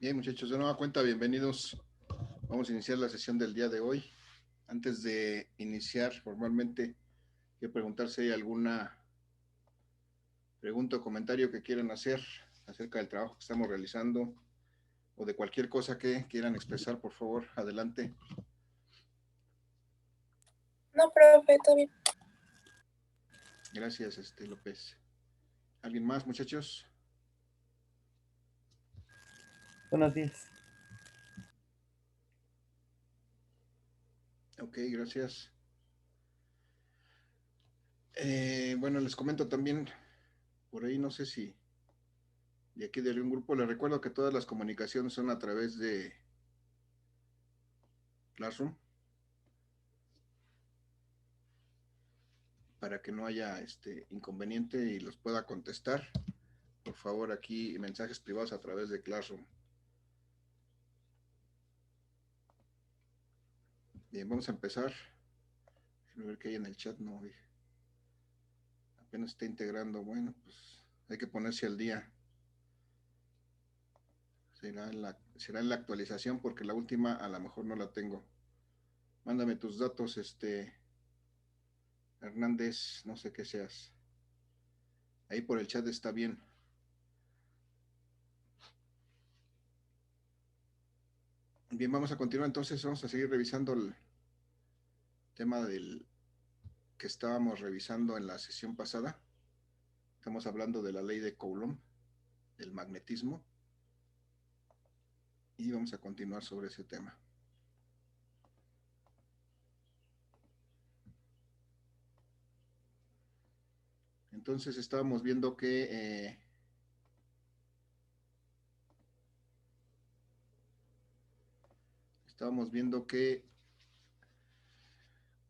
Bien, muchachos, de nueva cuenta, bienvenidos. Vamos a iniciar la sesión del día de hoy. Antes de iniciar formalmente, quiero preguntar si hay alguna pregunta o comentario que quieran hacer acerca del trabajo que estamos realizando o de cualquier cosa que quieran expresar, por favor, adelante. No, profe, todo bien. Gracias, López. ¿Alguien más, muchachos? Buenos días. Ok, gracias. Bueno, les comento también, por ahí no sé si de aquí de algún grupo, les recuerdo que todas las comunicaciones son a través de Classroom, para que no haya inconveniente y los pueda contestar. Por favor, aquí mensajes privados a través de Classroom. Bien, vamos a empezar. Quiero ver qué hay en el chat. No, apenas está integrando. Bueno, pues hay que ponerse al día. Será en la actualización porque la última a lo mejor no la tengo. Mándame tus datos, Hernández, no sé qué seas. Ahí por el chat está bien. Bien, vamos a continuar entonces. Vamos a seguir revisando el tema del que estábamos revisando en la sesión pasada. Estamos hablando de la ley de Coulomb, del magnetismo, y vamos a continuar sobre ese tema. Entonces estábamos viendo que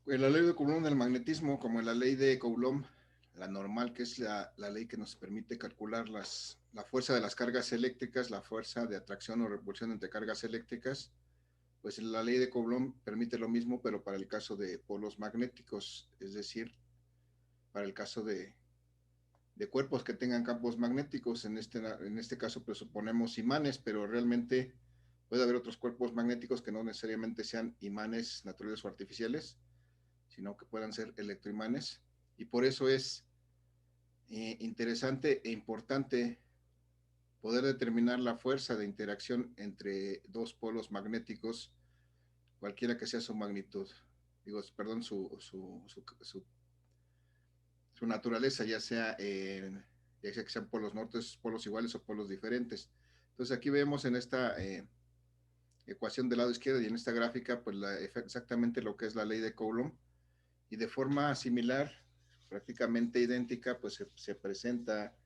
en la ley de Coulomb del magnetismo, como en la ley de Coulomb, la normal, que es la ley que nos permite calcular la fuerza de las cargas eléctricas, la fuerza de atracción o repulsión entre cargas eléctricas, pues la ley de Coulomb permite lo mismo, pero para el caso de polos magnéticos, es decir, para el caso de cuerpos que tengan campos magnéticos. En este caso presuponemos imanes, pero realmente puede haber otros cuerpos magnéticos que no necesariamente sean imanes naturales o artificiales, sino que puedan ser electroimanes. Y por eso es interesante e importante poder determinar la fuerza de interacción entre dos polos magnéticos, cualquiera que sea su magnitud. Digo, perdón, su naturaleza, ya sea que sean polos nortes, polos iguales o polos diferentes. Entonces aquí vemos en esta ecuación del lado izquierdo y en esta gráfica, pues exactamente lo que es la ley de Coulomb, y de forma similar, prácticamente idéntica, pues se presenta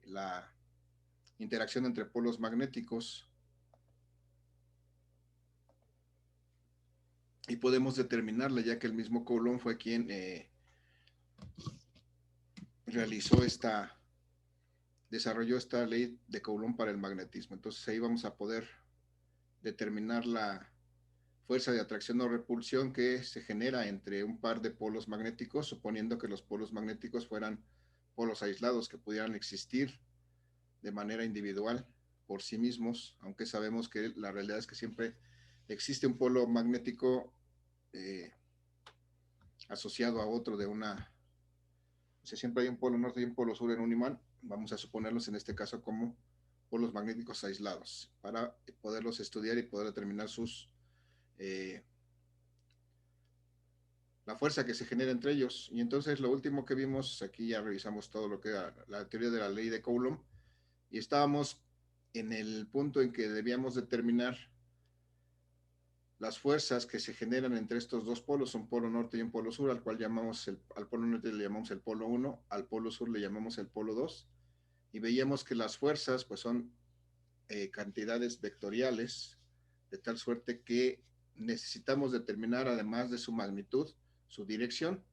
la interacción entre polos magnéticos, y podemos determinarla, ya que el mismo Coulomb fue quien desarrolló esta ley de Coulomb para el magnetismo. Entonces ahí vamos a poder determinar la fuerza de atracción o repulsión que se genera entre un par de polos magnéticos, suponiendo que los polos magnéticos fueran polos aislados que pudieran existir de manera individual por sí mismos, aunque sabemos que la realidad es que siempre existe un polo magnético asociado a otro o sea, siempre hay un polo norte y un polo sur en un imán. Vamos a suponerlos en este caso como polos magnéticos aislados para poderlos estudiar y poder determinar la fuerza que se genera entre ellos. Y entonces lo último que vimos, aquí ya revisamos todo lo que era la teoría de la ley de Coulomb, y estábamos en el punto en que debíamos determinar las fuerzas que se generan entre estos dos polos, un polo norte y un polo sur, al cual al polo norte le llamamos el polo 1, al polo sur le llamamos el polo 2, y veíamos que las fuerzas pues son cantidades vectoriales, de tal suerte que necesitamos determinar, además de su magnitud, su dirección.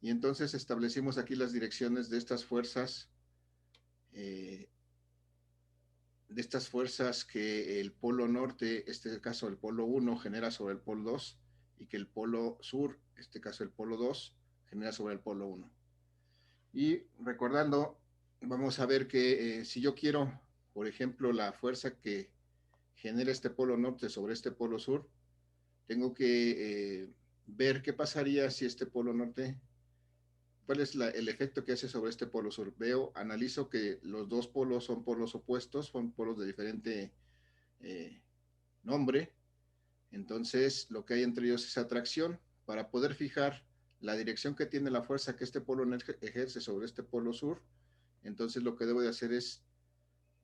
Y entonces establecimos aquí las direcciones de estas fuerzas que el polo norte, este caso el polo 1, genera sobre el polo 2, y que el polo sur, este caso el polo 2, genera sobre el polo 1. Y recordando, vamos a ver que si yo quiero, por ejemplo, la fuerza que genera este polo norte sobre este polo sur, tengo que ver qué pasaría si este polo norte, cuál es el efecto que hace sobre este polo sur. Analizo que los dos polos son polos opuestos, son polos de diferente nombre. Entonces, lo que hay entre ellos es atracción. Para poder fijar la dirección que tiene la fuerza que este polo ejerce sobre este polo sur, entonces lo que debo de hacer es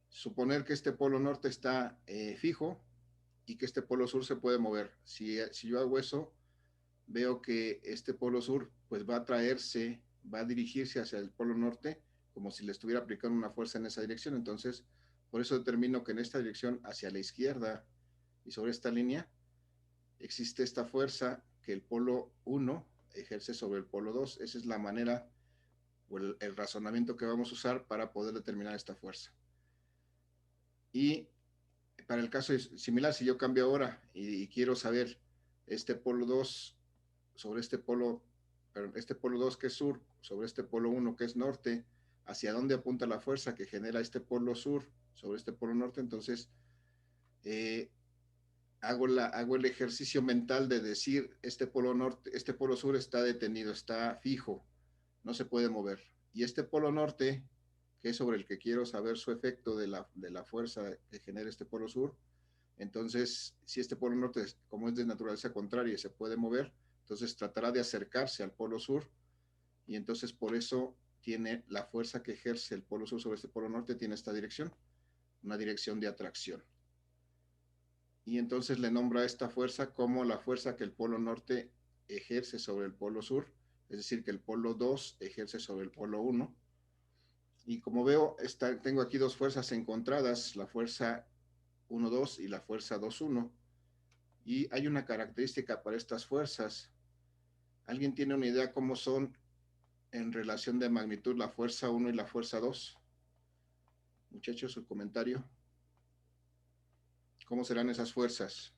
suponer que este polo norte está fijo y que este polo sur se puede mover. Si yo hago eso, veo que este polo sur pues va a dirigirse hacia el polo norte como si le estuviera aplicando una fuerza en esa dirección. Entonces, por eso determino que en esta dirección hacia la izquierda y sobre esta línea existe esta fuerza que el polo 1 ejerce sobre el polo 2. Esa es la manera o el razonamiento que vamos a usar para poder determinar esta fuerza. Y para el caso similar, si yo cambio ahora y quiero saber este polo 2 sobre este polo 2 que es sur, sobre este polo 1 que es norte, hacia dónde apunta la fuerza que genera este polo sur sobre este polo norte, entonces hago el ejercicio mental de decir este polo norte, este polo sur está detenido, está fijo, no se puede mover. Y este polo norte, que es sobre el que quiero saber su efecto de la fuerza que genera este polo sur, entonces si este polo norte, como es de naturaleza contraria, se puede mover, entonces tratará de acercarse al polo sur y entonces por eso tiene la fuerza que ejerce el polo sur sobre este polo norte, tiene esta dirección, una dirección de atracción. Y entonces le nombra a esta fuerza como la fuerza que el polo norte ejerce sobre el polo sur, es decir, que el polo 2 ejerce sobre el polo 1. Y como veo, tengo aquí dos fuerzas encontradas, la fuerza 1-2 y la fuerza 2-1. Y hay una característica para estas fuerzas. ¿Alguien tiene una idea cómo son en relación de magnitud la fuerza 1 y la fuerza 2? Muchachos, su comentario. ¿Cómo serán esas fuerzas?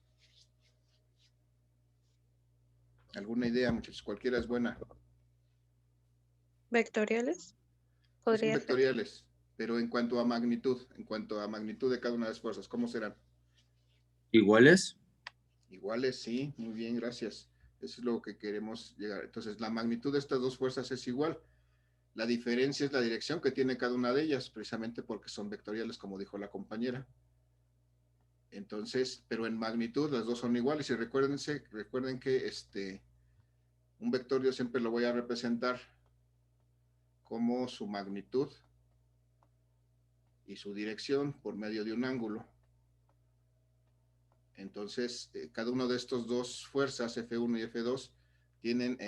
¿Alguna idea, muchachos? Cualquiera es buena. ¿Vectoriales? Sí, son Podría ser. vectoriales, pero en cuanto a magnitud de cada una de las fuerzas, ¿cómo serán? ¿Iguales? Iguales, sí, muy bien, gracias. Eso es lo que queremos llegar. Entonces, la magnitud de estas dos fuerzas es igual. La diferencia es la dirección que tiene cada una de ellas, precisamente porque son vectoriales, como dijo la compañera. Entonces, pero en magnitud las dos son iguales. Y recuerden que un vector yo siempre lo voy a representar como su magnitud y su dirección por medio de un ángulo. Entonces, cada uno de estos dos fuerzas, F1 y F2, tienen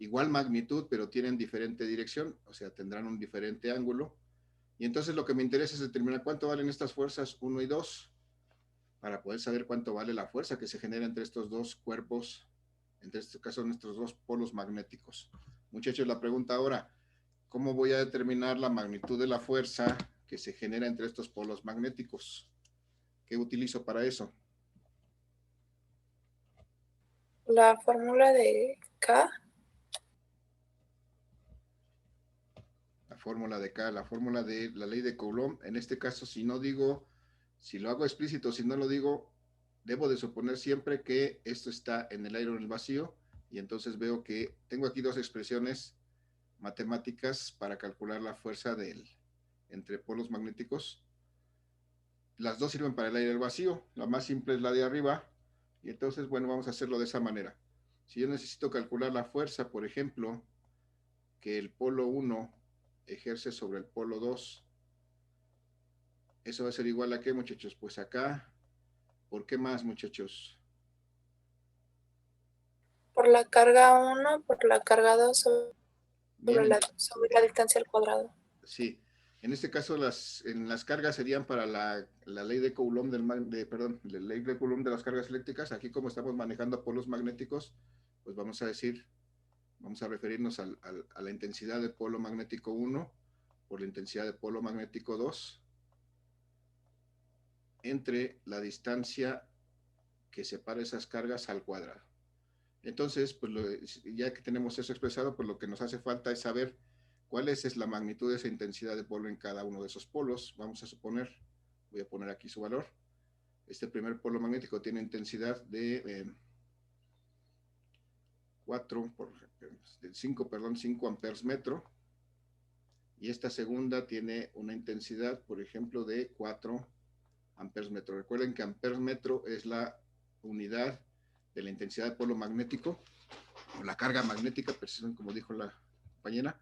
igual magnitud, pero tienen diferente dirección, o sea, tendrán un diferente ángulo. Y entonces lo que me interesa es determinar cuánto valen estas fuerzas 1 y 2, para poder saber cuánto vale la fuerza que se genera entre estos dos cuerpos, entre este caso nuestros dos polos magnéticos. Muchachos, la pregunta ahora, ¿cómo voy a determinar la magnitud de la fuerza que se genera entre estos polos magnéticos? ¿Qué utilizo para eso? La fórmula de K. La fórmula de K, la fórmula de la ley de Coulomb. En este caso, si lo hago explícito, si no lo digo, debo de suponer siempre que esto está en el aire o en el vacío, y entonces veo que tengo aquí dos expresiones matemáticas para calcular la fuerza entre polos magnéticos. Las dos sirven para el aire y el vacío. La más simple es la de arriba, y entonces, bueno, vamos a hacerlo de esa manera. Si yo necesito calcular la fuerza, por ejemplo, que el polo 1 ejerce sobre el polo 2, eso va a ser igual a qué, muchachos? Pues acá, ¿por qué más, muchachos? Por la carga 1, por la carga 2 sobre Bien, la distancia al cuadrado. sí. En este caso, en las cargas serían para la ley de Coulomb la ley de Coulomb de las cargas eléctricas. Aquí, como estamos manejando polos magnéticos, pues vamos a referirnos a la intensidad de polo magnético 1 por la intensidad de polo magnético 2 entre la distancia que separa esas cargas al cuadrado. Entonces, pues ya que tenemos eso expresado, pues lo que nos hace falta es saber cuál es la magnitud de esa intensidad de polo en cada uno de esos polos. Vamos a suponer, voy a poner aquí su valor. Este primer polo magnético tiene intensidad de 5 amperes metro. Y esta segunda tiene una intensidad, por ejemplo, de 4 amperes metro. Recuerden que amperes metro es la unidad de la intensidad del polo magnético, o la carga magnética, precisamente como dijo la compañera.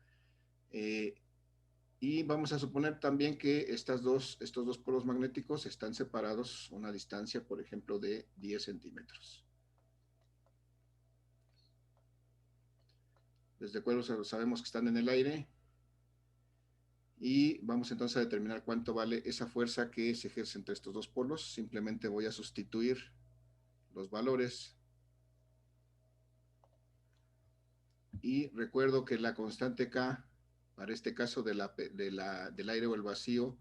Y vamos a suponer también que estos dos polos magnéticos están separados una distancia, por ejemplo, de 10 centímetros. Desde luego sabemos que están en el aire. Y vamos entonces a determinar cuánto vale esa fuerza que se ejerce entre estos dos polos. Simplemente voy a sustituir los valores. Y recuerdo que la constante K, para este caso del aire o el vacío,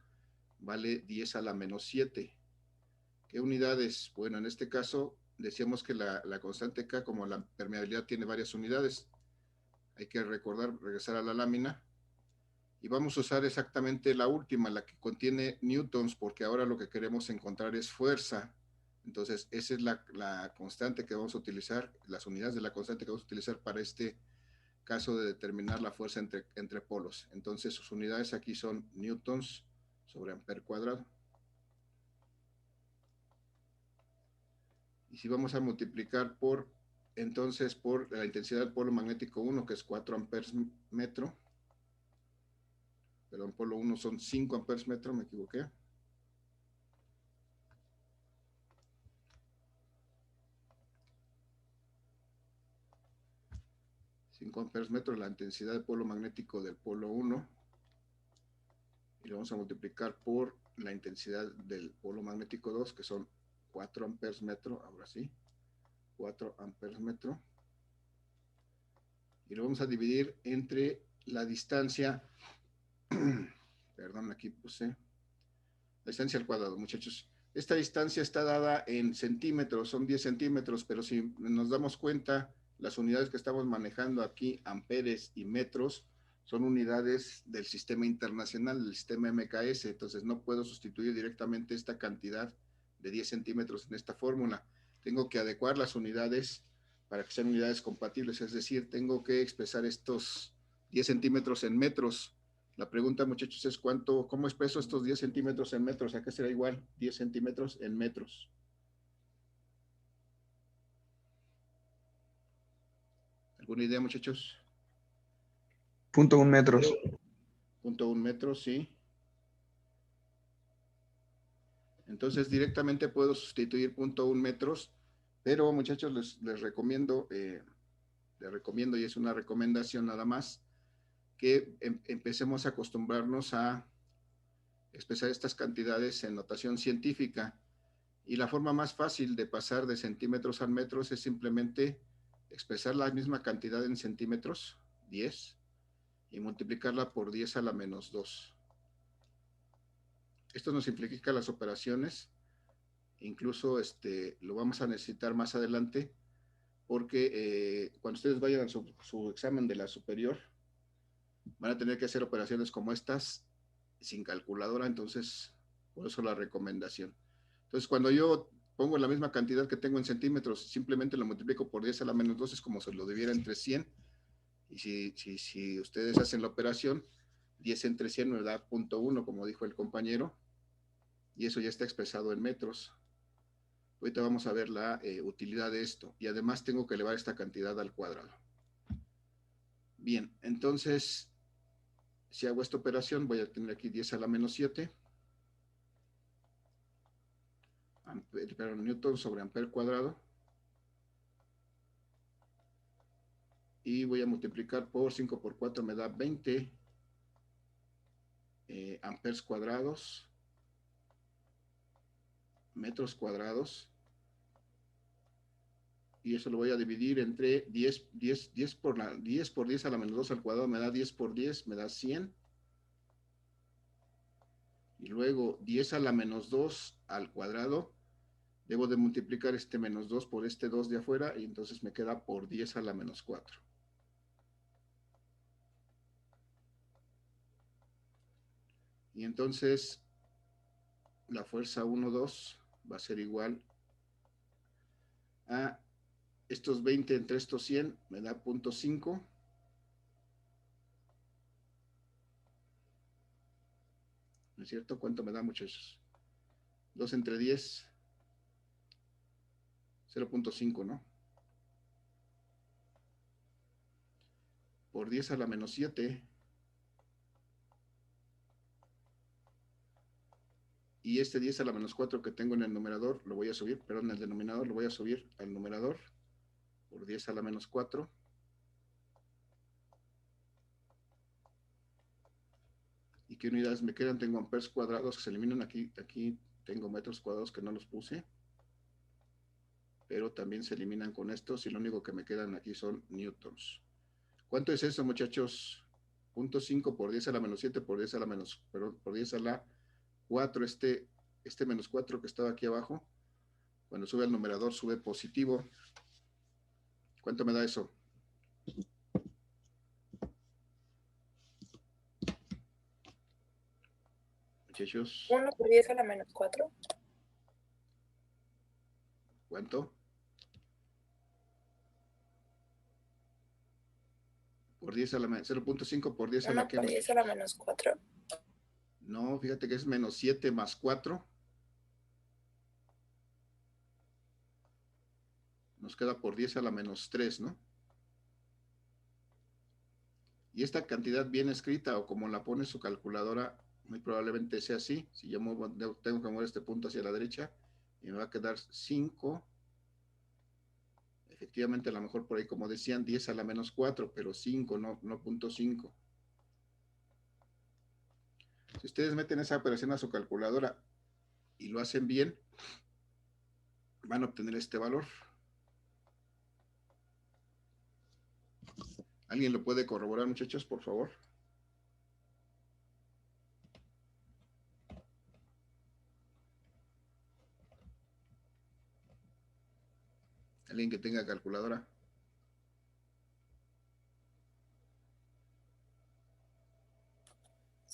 vale 10 a la menos 7. ¿Qué unidades? Bueno, en este caso decíamos que la constante K, como la permeabilidad tiene varias unidades, hay que regresar a la lámina. Y vamos a usar exactamente la última, la que contiene newtons, porque ahora lo que queremos encontrar es fuerza. Entonces, esa es la constante que vamos a utilizar, las unidades de la constante que vamos a utilizar para este caso de determinar la fuerza entre polos. Entonces, sus unidades aquí son newtons sobre amper cuadrado. Y si vamos a multiplicar entonces por la intensidad del polo magnético 1, que es 4 amperes metro, perdón, polo 1 son 5 amperes metro, me equivoqué. Amperes metro, la intensidad del polo magnético del polo 1, y lo vamos a multiplicar por la intensidad del polo magnético 2, que son 4 amperes metro, ahora sí, 4 amperes metro, y lo vamos a dividir entre la distancia, perdón, aquí puse, la distancia al cuadrado, muchachos. Esta distancia está dada en centímetros, son 10 centímetros, pero si nos damos cuenta, las unidades que estamos manejando aquí, amperes y metros, son unidades del sistema internacional, del sistema MKS, entonces no puedo sustituir directamente esta cantidad de 10 centímetros en esta fórmula. Tengo que adecuar las unidades para que sean unidades compatibles, es decir, tengo que expresar estos 10 centímetros en metros. La pregunta, muchachos, es ¿cómo expreso estos 10 centímetros en metros? ¿A qué será igual 10 centímetros en metros? ¿Alguna idea, muchachos? 0.1 metros. 0.1 metros, sí. Entonces directamente puedo sustituir 0.1 metros, pero muchachos les recomiendo, y es una recomendación nada más, que empecemos a acostumbrarnos a expresar estas cantidades en notación científica. Y la forma más fácil de pasar de centímetros a metros es simplemente expresar la misma cantidad en centímetros, 10, y multiplicarla por 10 a la menos 2. Esto nos simplifica las operaciones, incluso lo vamos a necesitar más adelante, porque cuando ustedes vayan a su examen de la superior, van a tener que hacer operaciones como estas sin calculadora, entonces por eso la recomendación. Entonces cuando yo pongo la misma cantidad que tengo en centímetros, simplemente lo multiplico por 10 a la menos 2, es como si lo dividiera entre 100, y si ustedes hacen la operación, 10 entre 100 me da 0.1, como dijo el compañero, y eso ya está expresado en metros. Ahorita vamos a ver la utilidad de esto, y además tengo que elevar esta cantidad al cuadrado. Bien, entonces, si hago esta operación, voy a tener aquí 10 a la menos 7, newton sobre amper cuadrado, y voy a multiplicar por 5 por 4, me da 20 amperes cuadrados, metros cuadrados, y eso lo voy a dividir entre 10 por 10 a la menos 2 al cuadrado, me da 10 por 10, me da 100, y luego 10 a la menos 2 al cuadrado, debo de multiplicar este menos 2 por este 2 de afuera, y entonces me queda por 10 a la menos 4. Y entonces la fuerza 1, 2 va a ser igual a estos 20 entre estos 100, me da 0.5. ¿No es cierto? ¿Cuánto me da, muchachos? 2 entre 10, 0.5, ¿no? Por 10 a la menos 7. Y este 10 a la menos 4 que tengo en el numerador, lo voy a subir, perdón, en el denominador lo voy a subir al numerador por 10 a la menos 4. ¿Y qué unidades me quedan? Tengo amperes cuadrados que se eliminan aquí. Aquí tengo metros cuadrados que no los puse. Pero también se eliminan con estos y lo único que me quedan aquí son newtons. ¿Cuánto es eso, muchachos? 0.5 por 10 a la menos 7 por 10 a la menos, perdón, por 10 a la 4. Este menos 4 que estaba aquí abajo, cuando sube al numerador sube positivo. ¿Cuánto me da eso? Muchachos, 1 por 10 a la menos 4. ¿cuánto? Por 10 a la menos 0.5 por 10 a la 1 que. por 10 a la menos 4. No, fíjate que es menos 7 más 4. Nos queda por 10 a la menos 3, ¿no? Y esta cantidad bien escrita o como la pone su calculadora, muy probablemente sea así. Si yo tengo que mover este punto hacia la derecha y me va a quedar 5. Efectivamente, a lo mejor por ahí, como decían, 10 a la menos 4, pero 5, no 0.5. Si ustedes meten esa operación a su calculadora y lo hacen bien, van a obtener este valor. ¿Alguien lo puede corroborar, muchachos, por favor? ¿Alguien que tenga calculadora?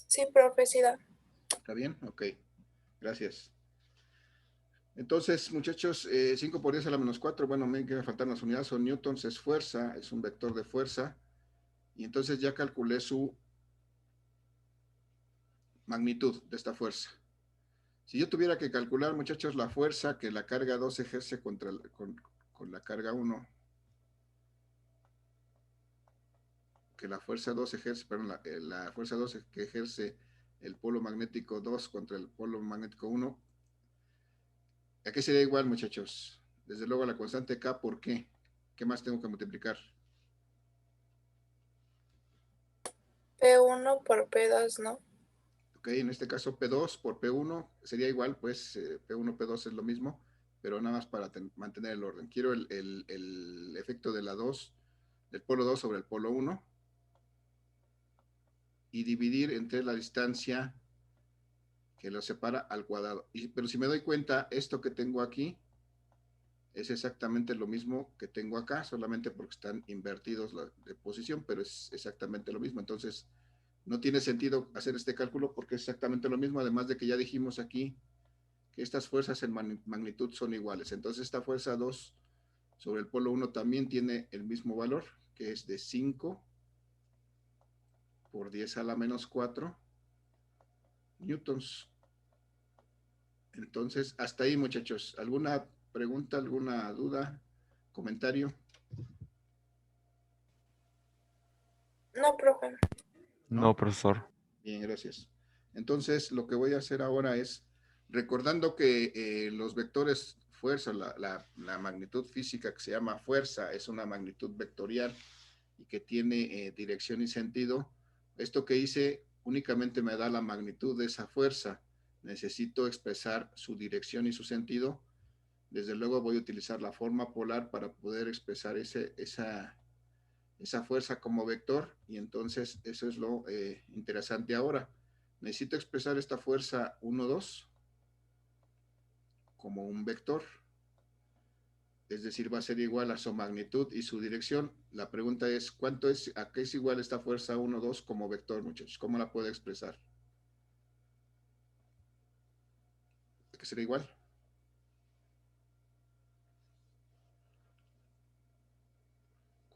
Sí, profe, sí da. ¿Está bien? Ok, gracias. Entonces, muchachos, 5 por 10 a la menos 4, bueno, me faltan las unidades, son newtons, es fuerza, es un vector de fuerza, y entonces ya calculé su magnitud de esta fuerza. Si yo tuviera que calcular, muchachos, la fuerza que la carga 2 ejerce con la carga 1, que la fuerza 2 ejerce, perdón, la fuerza 2 que ejerce el polo magnético 2 contra el polo magnético 1, ¿a qué sería igual, muchachos? Desde luego a la constante K, ¿por qué? ¿Qué más tengo que multiplicar? P1 por P2, ¿no? Ok, en este caso P2 por P1 sería igual, pues P1, P2 es lo mismo, pero nada más para mantener el orden. Quiero el efecto de la 2, del polo 2 sobre el polo 1, y dividir entre la distancia que lo separa al cuadrado. Pero si me doy cuenta, esto que tengo aquí es exactamente lo mismo que tengo acá, solamente porque están invertidos de posición, pero es exactamente lo mismo. Entonces, no tiene sentido hacer este cálculo porque es exactamente lo mismo, además de que ya dijimos aquí que estas fuerzas en magnitud son iguales. Entonces, esta fuerza 2 sobre el polo 1 también tiene el mismo valor, que es de 5 por 10 a la menos 4 newtons. Entonces, hasta ahí, muchachos. ¿Alguna pregunta, alguna duda, comentario? No, profe. No, profesor. Bien, gracias. Entonces, lo que voy a hacer ahora es, recordando que los vectores fuerza, la magnitud física que se llama fuerza, es una magnitud vectorial y que tiene dirección y sentido. Esto que hice únicamente me da la magnitud de esa fuerza. Necesito expresar su dirección y su sentido. Desde luego voy a utilizar la forma polar para poder expresar esa fuerza como vector, y entonces eso es lo interesante ahora. Necesito expresar esta fuerza 1, 2 como un vector, es decir, va a ser igual a su magnitud y su dirección. La pregunta es, ¿a qué es igual esta fuerza 1, 2 como vector, muchachos? ¿Cómo la puedo expresar? ¿A qué será igual?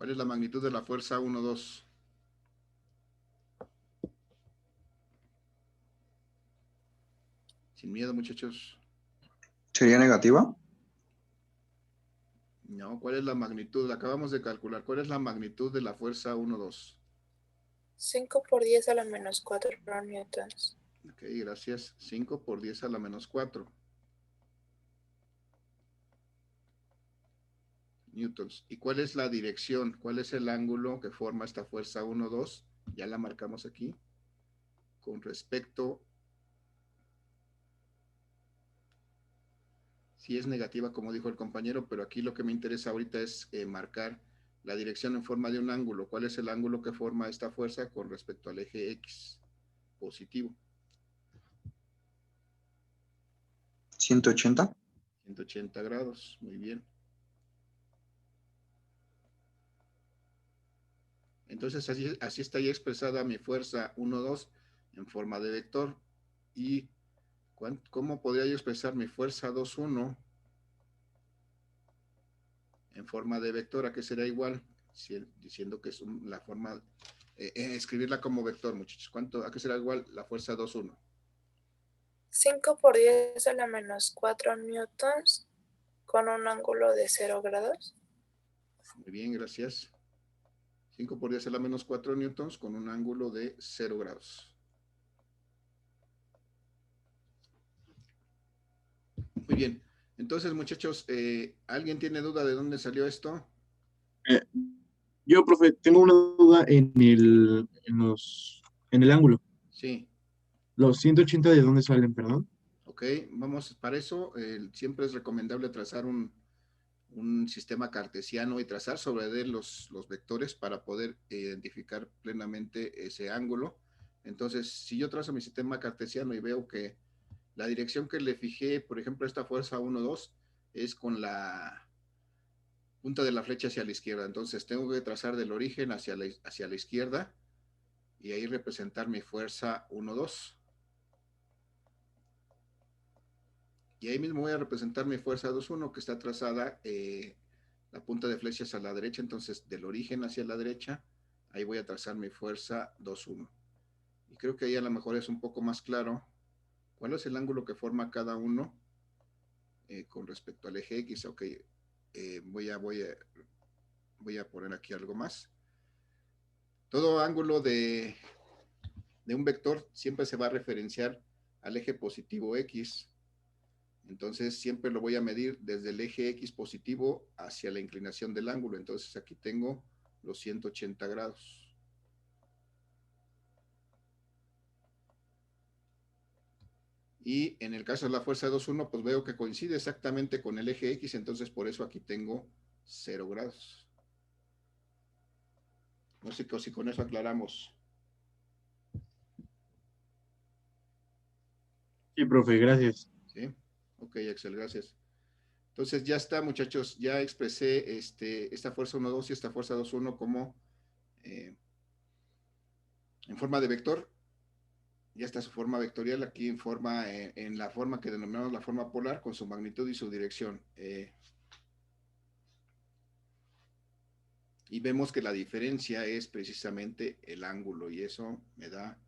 ¿Cuál es la magnitud de la fuerza 1, 2? Sin miedo, muchachos. ¿Sería negativa? No, ¿cuál es la magnitud? La acabamos de calcular. ¿Cuál es la magnitud de la fuerza 1, 2? 5 por 10 a la menos 4 newtons. Ok, gracias. 5 por 10 a la menos 4 newtons. ¿Y cuál es la dirección? ¿Cuál es el ángulo que forma esta fuerza 1, 2? Ya la marcamos aquí. Con respecto, si es negativa, como dijo el compañero, pero aquí lo que me interesa ahorita es marcar la dirección en forma de un ángulo. ¿Cuál es el ángulo que forma esta fuerza con respecto al eje X? Positivo. 180. 180 grados. Muy bien. Entonces, así está ya expresada mi fuerza 1, 2 en forma de vector. ¿Y cómo podría yo expresar mi fuerza 2, 1 en forma de vector? ¿A qué será igual? Diciendo que es la forma, escribirla como vector, muchachos. ¿A qué será igual la fuerza 2, 1? 5 por 10 a la menos 4 newtons con un ángulo de 0 grados. Muy bien, gracias. 5 por 10 a la menos 4 newtons con un ángulo de 0 grados. Muy bien. Entonces, muchachos, ¿alguien tiene duda de dónde salió esto? Yo, profe, tengo una duda en el ángulo. Sí. ¿Los 180 de dónde salen, perdón? Ok, vamos, para eso siempre es recomendable trazar un sistema cartesiano y trazar sobre él los vectores para poder identificar plenamente ese ángulo. Entonces, si yo trazo mi sistema cartesiano y veo que la dirección que le fijé, por ejemplo, esta fuerza 1, 2, es con la punta de la flecha hacia la izquierda. Entonces, tengo que trazar del origen hacia la izquierda y ahí representar mi fuerza 1, 2. Y ahí mismo voy a representar mi fuerza 2, 1, que está trazada la punta de flecha hacia la derecha. Entonces, del origen hacia la derecha, ahí voy a trazar mi fuerza 2, 1. Y creo que ahí a lo mejor es un poco más claro cuál es el ángulo que forma cada uno con respecto al eje X. Ok, voy a poner aquí algo más. Todo ángulo de un vector siempre se va a referenciar al eje positivo X. Entonces siempre lo voy a medir desde el eje X positivo hacia la inclinación del ángulo. Entonces aquí tengo los 180 grados. Y en el caso de la fuerza 2,1, pues veo que coincide exactamente con el eje X, entonces por eso aquí tengo 0 grados. No sé si con eso aclaramos. Sí, profe, gracias. ¿Sí? Ok, Axel, gracias. Entonces ya está, muchachos, ya expresé esta fuerza 1, 2 y esta fuerza 2, 1 como en forma de vector. Ya está su forma vectorial aquí en la forma que denominamos la forma polar con su magnitud y su dirección. Y vemos que la diferencia es precisamente el ángulo y eso me da,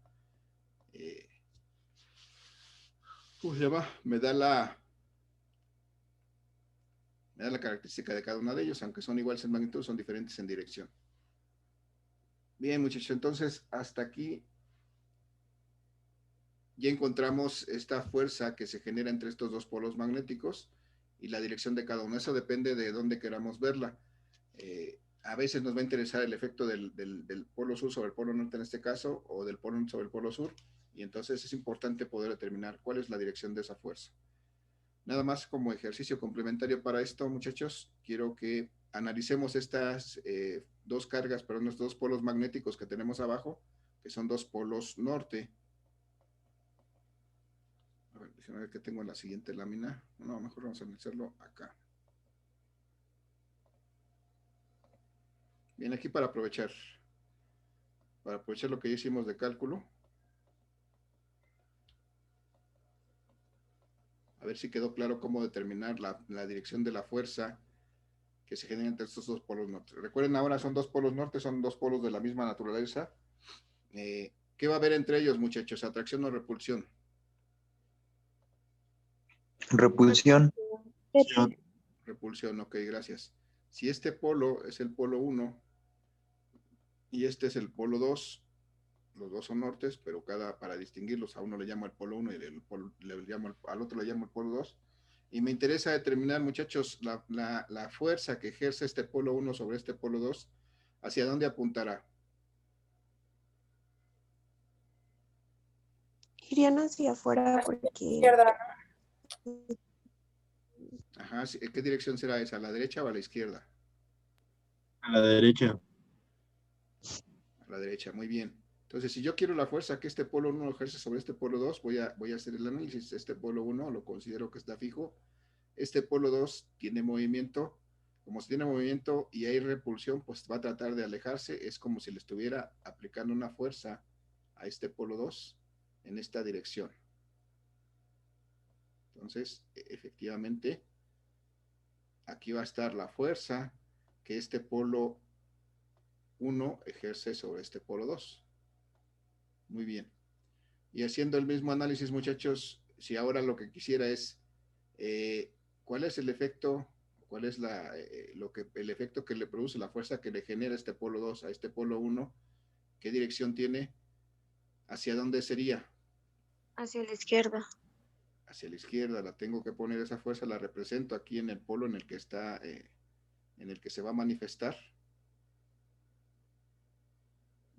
¿cómo se llama? Me da la característica de cada uno de ellos, aunque son iguales en magnitud, son diferentes en dirección. Bien, muchachos, entonces hasta aquí ya encontramos esta fuerza que se genera entre estos dos polos magnéticos y la dirección de cada uno. Eso depende de dónde queramos verla. A veces nos va a interesar el efecto del polo sur sobre el polo norte en este caso, o del polo norte sobre el polo sur, y entonces es importante poder determinar cuál es la dirección de esa fuerza. Nada más como ejercicio complementario para esto, muchachos, quiero que analicemos estas dos cargas, perdón, estos dos polos magnéticos que tenemos abajo, que son dos polos norte. A ver, déjenme ver qué tengo en la siguiente lámina. No, mejor vamos a analizarlo acá. Bien, aquí para aprovechar lo que ya hicimos de cálculo. A ver si quedó claro cómo determinar la dirección de la fuerza que se genera entre estos dos polos norte. Recuerden, ahora son dos polos norte, son dos polos de la misma naturaleza. ¿Qué va a haber entre ellos, muchachos? ¿Atracción o repulsión? Repulsión. Repulsión, ok, gracias. Si este polo es el polo 1 y este es el polo 2, los dos son nortes, pero para distinguirlos, a uno le llamo el polo 1 y al otro le llamo el polo 2. Y me interesa determinar, muchachos, la fuerza que ejerce este polo 1 sobre este polo 2, ¿hacia dónde apuntará? Irían hacia afuera Hacia la porque... izquierda, Ajá, ¿qué dirección será esa? ¿A la derecha o a la izquierda? A la derecha. A la derecha, muy bien. Entonces, si yo quiero la fuerza que este polo 1 ejerce sobre este polo 2, voy a hacer el análisis. Este polo 1 lo considero que está fijo. Este polo 2 tiene movimiento. Como si tiene movimiento y hay repulsión, pues va a tratar de alejarse. Es como si le estuviera aplicando una fuerza a este polo 2 en esta dirección. Entonces, efectivamente, aquí va a estar la fuerza que este polo 1 ejerce sobre este polo 2. Muy bien. Y haciendo el mismo análisis, muchachos, si ahora lo que quisiera es cuál es el efecto, cuál es el efecto que le produce la fuerza que le genera este polo 2 a este polo 1, ¿qué dirección tiene? ¿Hacia dónde sería? Hacia la izquierda. Hacia la izquierda. La tengo que poner esa fuerza, la represento aquí en el polo en el que está, en el que se va a manifestar.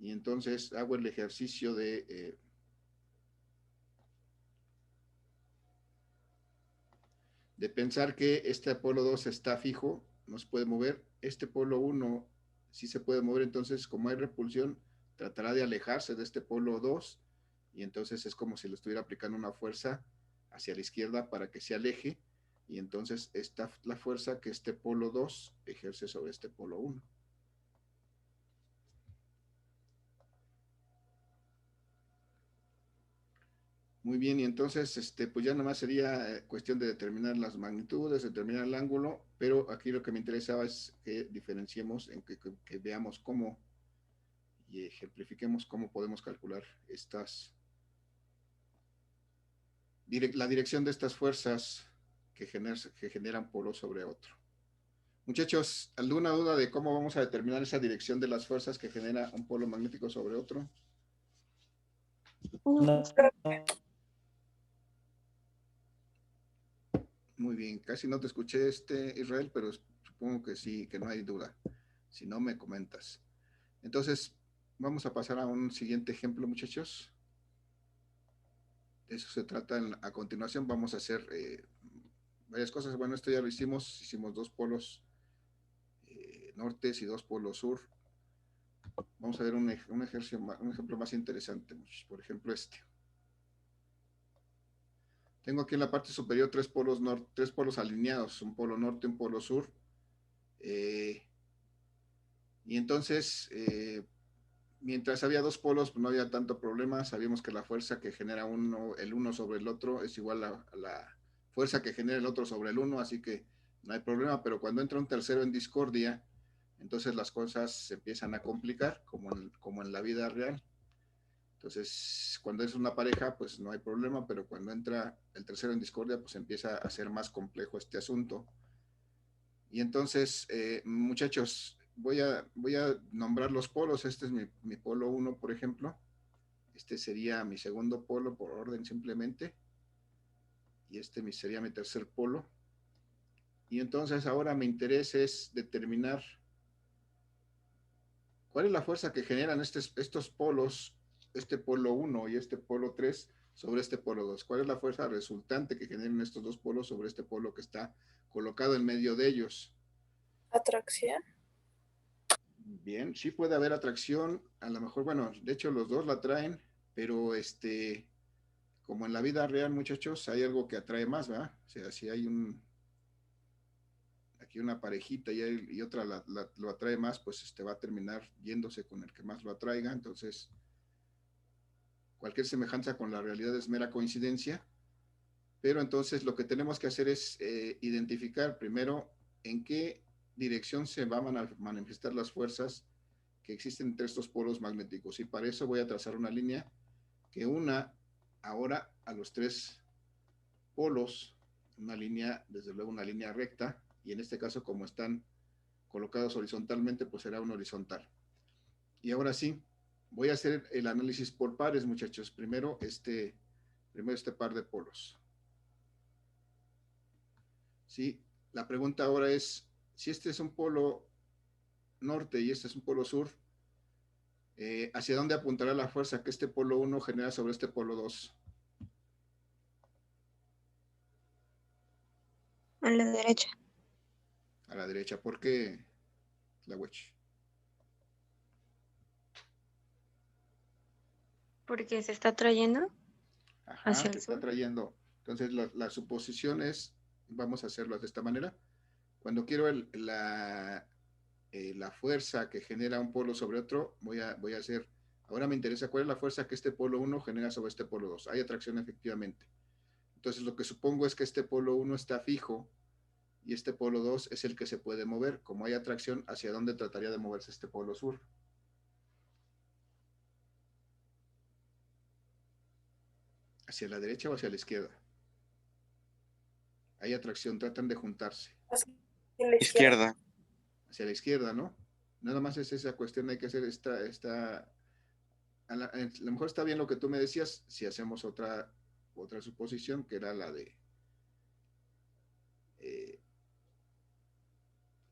Y entonces hago el ejercicio de pensar que este polo 2 está fijo, no se puede mover. Este polo 1 sí se puede mover, entonces como hay repulsión, tratará de alejarse de este polo 2 y entonces es como si le estuviera aplicando una fuerza hacia la izquierda para que se aleje y entonces está la fuerza que este polo 2 ejerce sobre este polo 1. Muy bien, y entonces, pues ya nada más sería cuestión de determinar las magnitudes, determinar el ángulo, pero aquí lo que me interesaba es que diferenciemos, que veamos cómo y ejemplifiquemos cómo podemos calcular la dirección de estas fuerzas que generan polo sobre otro. Muchachos, ¿alguna duda de cómo vamos a determinar esa dirección de las fuerzas que genera un polo magnético sobre otro? No. Muy bien, casi no te escuché, Israel, pero supongo que sí, que no hay duda. Si no, me comentas. Entonces, vamos a pasar a un siguiente ejemplo, muchachos. De eso se trata. A continuación vamos a hacer varias cosas. Bueno, esto ya lo hicimos dos polos nortes y dos polos sur. Vamos a ver un ejemplo más interesante, muchachos. Por ejemplo, Tengo aquí en la parte superior tres polos alineados, un polo norte, un polo sur. Y entonces, mientras había dos polos, pues no había tanto problema. Sabíamos que la fuerza que genera el uno sobre el otro es igual a la fuerza que genera el otro sobre el uno, así que no hay problema. Pero cuando entra un tercero en discordia, entonces las cosas se empiezan a complicar, como en la vida real. Entonces, cuando es una pareja, pues no hay problema, pero cuando entra el tercero en discordia, pues empieza a ser más complejo este asunto. Y entonces, muchachos, voy a nombrar los polos. Este es mi polo 1, por ejemplo. Este sería mi segundo polo por orden simplemente. Y este sería mi tercer polo. Y entonces ahora mi interés es determinar cuál es la fuerza que generan estos polos, este polo 1 y este polo 3 sobre este polo 2. ¿Cuál es la fuerza resultante que generan estos dos polos sobre este polo que está colocado en medio de ellos? atracción. Bien, sí puede haber atracción, a lo mejor, bueno, de hecho los dos la traen, pero como en la vida real, muchachos, hay algo que atrae más, ¿verdad? O sea, si hay aquí una parejita y otra lo atrae más, pues va a terminar yéndose con el que más lo atraiga. Entonces, cualquier semejanza con la realidad es mera coincidencia, pero entonces lo que tenemos que hacer es identificar primero en qué dirección se van a manifestar las fuerzas que existen entre estos polos magnéticos. Y para eso voy a trazar una línea que una ahora a los tres polos, una línea, desde luego una línea recta, y en este caso como están colocados horizontalmente, pues será un horizontal. Y ahora sí, voy a hacer el análisis por pares, muchachos. Primero este par de polos. Sí, la pregunta ahora es, si este es un polo norte y este es un polo sur, ¿hacia dónde apuntará la fuerza que este polo 1 genera sobre este polo 2? A la derecha. A la derecha. ¿Por qué, Tlawech? Porque se está trayendo Ajá, hacia te el está sur. trayendo. Entonces, la suposición es, vamos a hacerlo de esta manera. Cuando quiero la fuerza que genera un polo sobre otro, voy a hacer, ahora me interesa cuál es la fuerza que este polo 1 genera sobre este polo 2. Hay atracción efectivamente. Entonces, lo que supongo es que este polo 1 está fijo y este polo 2 es el que se puede mover. Como hay atracción, ¿hacia dónde trataría de moverse este polo sur? ¿Hacia la derecha o hacia la izquierda? Hay atracción, tratan de juntarse. Hacia la izquierda. Hacia la izquierda, ¿no? Nada más es esa cuestión, hay que hacer a lo mejor está bien lo que tú me decías, si hacemos otra suposición, que era la de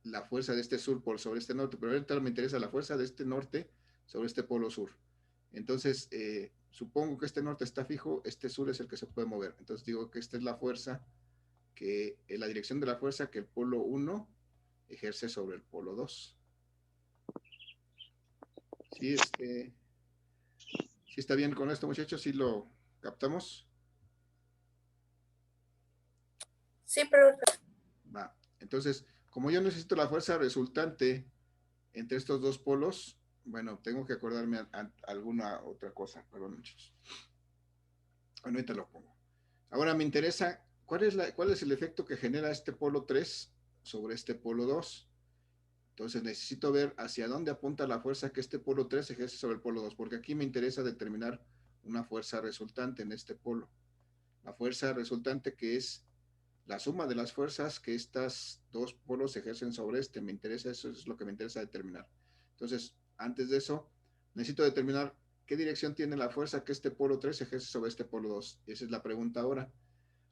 la fuerza de este sur por sobre este norte, pero ahorita me interesa la fuerza de este norte sobre este polo sur. Entonces, supongo que este norte está fijo, este sur es el que se puede mover. Entonces digo que esta es la fuerza, que la dirección de la fuerza que el polo 1 ejerce sobre el polo 2. ¿Sí, ¿sí está bien con esto, muchachos? ¿Sí lo captamos? Sí, pero Va. Entonces, como yo necesito la fuerza resultante entre estos dos polos, bueno, tengo que acordarme a alguna otra cosa. Perdón, muchachos. Bueno, ahorita lo pongo. Ahora me interesa, ¿cuál es el efecto que genera este polo 3 sobre este polo 2? Entonces necesito ver hacia dónde apunta la fuerza que este polo 3 ejerce sobre el polo 2, porque aquí me interesa determinar una fuerza resultante en este polo. La fuerza resultante que es la suma de las fuerzas que estos dos polos ejercen sobre este. Me interesa, eso es lo que me interesa determinar. Entonces, antes de eso, necesito determinar qué dirección tiene la fuerza que este polo 3 ejerce sobre este polo 2. Esa es la pregunta ahora.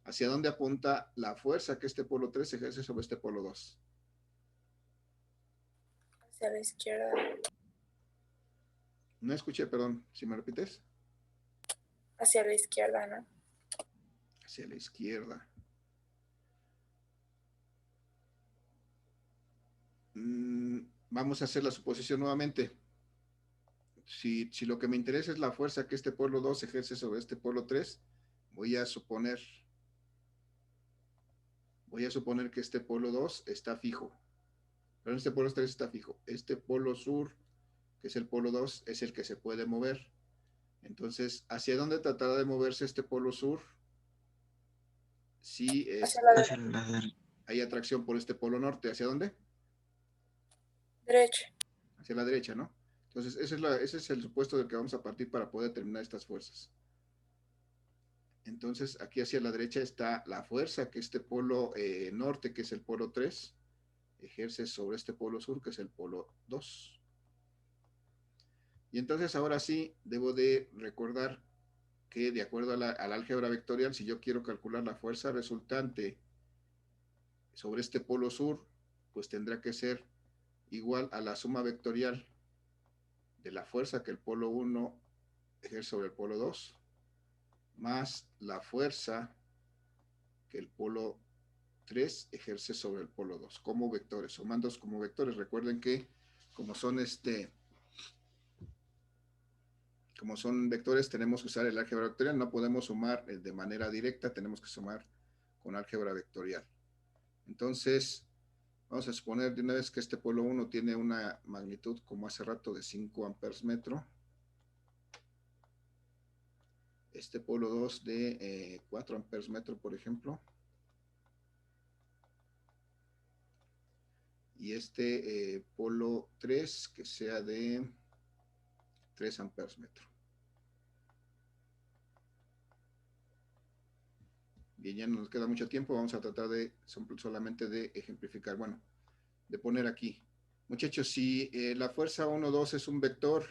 ¿Hacia dónde apunta la fuerza que este polo 3 ejerce sobre este polo 2? hacia la izquierda. No escuché, perdón. ¿Si me repites? Hacia la izquierda, ¿no? Hacia la izquierda. Vamos a hacer la suposición nuevamente. Si lo que me interesa es la fuerza que este polo 2 ejerce sobre este polo 3, voy a suponer que este polo 2 está fijo. Pero este polo 3 está fijo. Este polo sur, que es el polo 2, es el que se puede mover. Entonces, ¿hacia dónde tratará de moverse este polo sur? Si Hacia la hay atracción por este polo norte, ¿hacia dónde? derecha. Hacia la derecha, ¿no? Entonces, ese es el supuesto del que vamos a partir para poder determinar estas fuerzas. Entonces, aquí hacia la derecha está la fuerza que este polo norte, que es el polo 3, ejerce sobre este polo sur, que es el polo 2. Y entonces, ahora sí, debo de recordar que de acuerdo a la álgebra vectorial, si yo quiero calcular la fuerza resultante sobre este polo sur, pues tendrá que ser igual a la suma vectorial de la fuerza que el polo 1 ejerce sobre el polo 2, más la fuerza que el polo 3 ejerce sobre el polo 2, como vectores, sumándolos como vectores. Recuerden que como son vectores, tenemos que usar el álgebra vectorial, no podemos sumar de manera directa, tenemos que sumar con álgebra vectorial. Entonces, vamos a suponer de una vez que este polo 1 tiene una magnitud, como hace rato, de 5 amperes metro. Este polo 2 de 4 amperes metro, por ejemplo. y este polo 3 que sea de 3 amperes metro. Bien, ya no nos queda mucho tiempo, vamos a tratar de solamente de ejemplificar, bueno, de poner aquí. Muchachos, si la fuerza 1, 2 es un vector,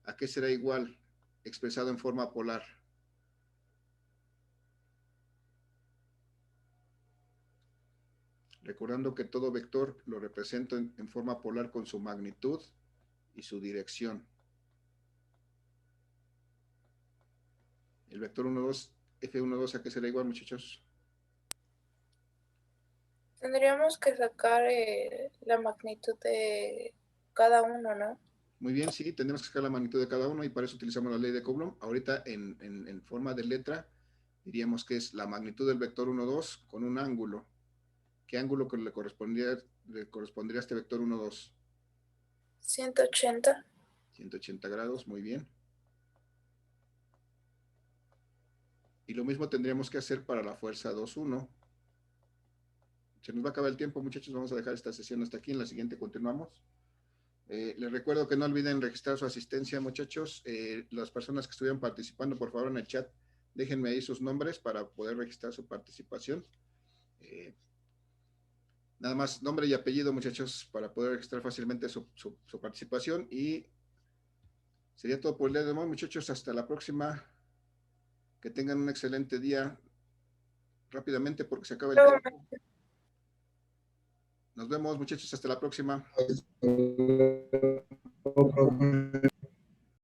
¿a qué será igual expresado en forma polar? Recordando que todo vector lo represento en forma polar con su magnitud y su dirección. El vector 1, 2, F1, 2, ¿a qué será igual, muchachos? Tendríamos que sacar la magnitud de cada uno, ¿no? Muy bien, sí, tenemos que sacar la magnitud de cada uno y para eso utilizamos la ley de Coulomb. Ahorita en forma de letra diríamos que es la magnitud del vector 1, 2 con un ángulo. ¿Qué ángulo que le correspondería a este vector 1, 2? 180. 180 grados, muy bien. Y lo mismo tendríamos que hacer para la fuerza 2, 1. Se nos va a acabar el tiempo, muchachos. Vamos a dejar esta sesión hasta aquí. En la siguiente continuamos. Les recuerdo que no olviden registrar su asistencia, muchachos. Las personas que estuvieron participando, por favor, en el chat, déjenme ahí sus nombres para poder registrar su participación. Nada más nombre y apellido, muchachos, para poder registrar fácilmente su participación. Y sería todo por el día de hoy, muchachos. Hasta la próxima. Que tengan un excelente día. Rápidamente, porque se acaba el tiempo. Nos vemos, muchachos. Hasta la próxima.